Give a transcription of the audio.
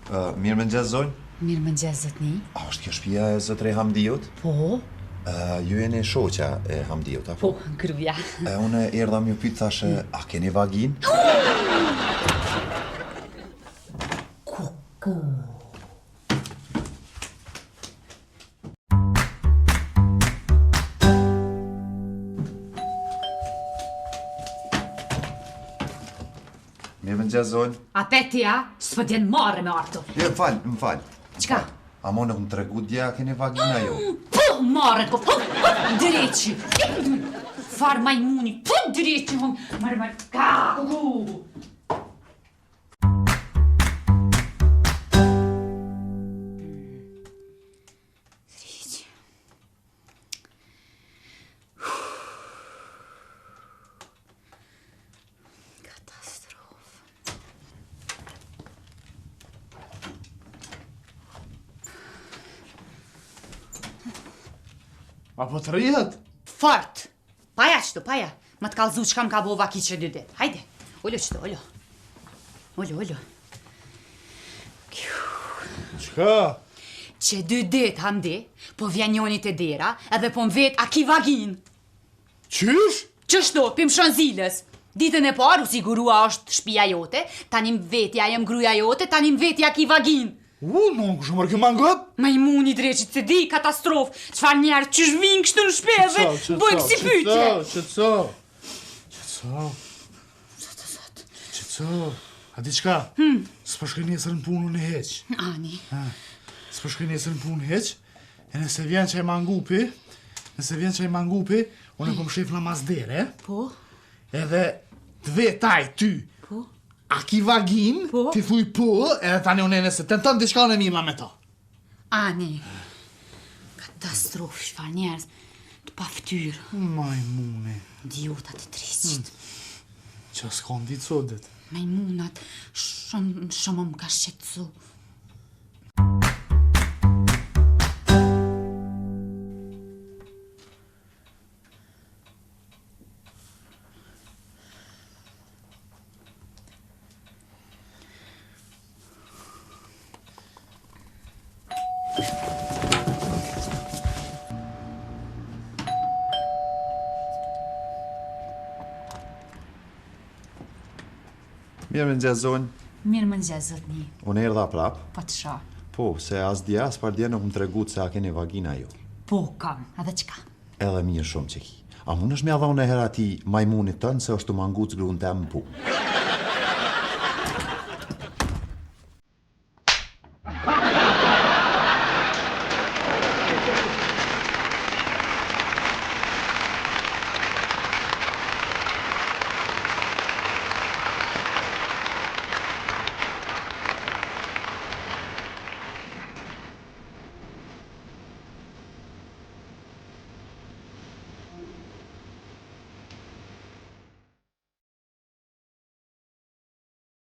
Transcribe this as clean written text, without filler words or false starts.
Mirë mëngjes zonjë. Mirë mëngjes zotni. A është kjo shtëpia e zotrej Hamdiut? Po? Ju jeni shoqja e Hamdiut, apo? Po, gruaja. Unë erdha m'ju pyet thashë, a keni vagin? Kuku. Mirë mëngjes zonjë. Apetja, s'po t'jen marrë me arto. Më fal. Çka? A më në tregu dja keni vagina jo? Po, marrë, po, dreqi. Far majmuni, po, dreqi, marrë, kaku. Dreqi. Katastrofë. Apo të rrihet? Fort. Paja qëto, paja. Ma të kalzu që kam ka bova ki që 2 dit. Hajde. Ollo qëto, ollo. Ollo. Qka? Që 2 dit, Hamdi, po vjen njoni të dera, edhe po më vet a ki vagin. Qysh? Qështo, pim shonzilës. Ditën e parë u sigurua është shpia jote, tanim vetja jem gruja jote, tanim vetja ki vagin. Nuk kështë mërë kjo mangot? Majmuni dreqit se di, katastrofë. Qfar njerë qysh vinë kështu në shpeve, bojmë si pytje. Qëtëso. A di qka? S'po shkoj nesër në punë në heq. Ani. S'po shkoj nesër në punë heq, e nëse vjen që e mangupi, unë kom shef në mazdere, Po? edhe të vetaj ty. Po? A ki vagin, Po? ti thuj po, edhe tani unë nëse tenton diçka në mirë me to. Ani. Katastrofë, shfar njerëz. Të pa ftyrë. Majmune, Idiota të trisqit. që s'kon ditë sotit. Majmunat shumë më ka shqetësu. Mirë mëngjes zonjë. Mirë mëngjes zotni. Unë erdha prap. Po të shoh. Po, se as dja, as par dja nuk më tregu se a keni vagina jo. Po kam, edhe çka? Edhe mirë shumë që ki. A mund është me adha unë e hera ti majmunit tënë se është të manguc grunë të më pu.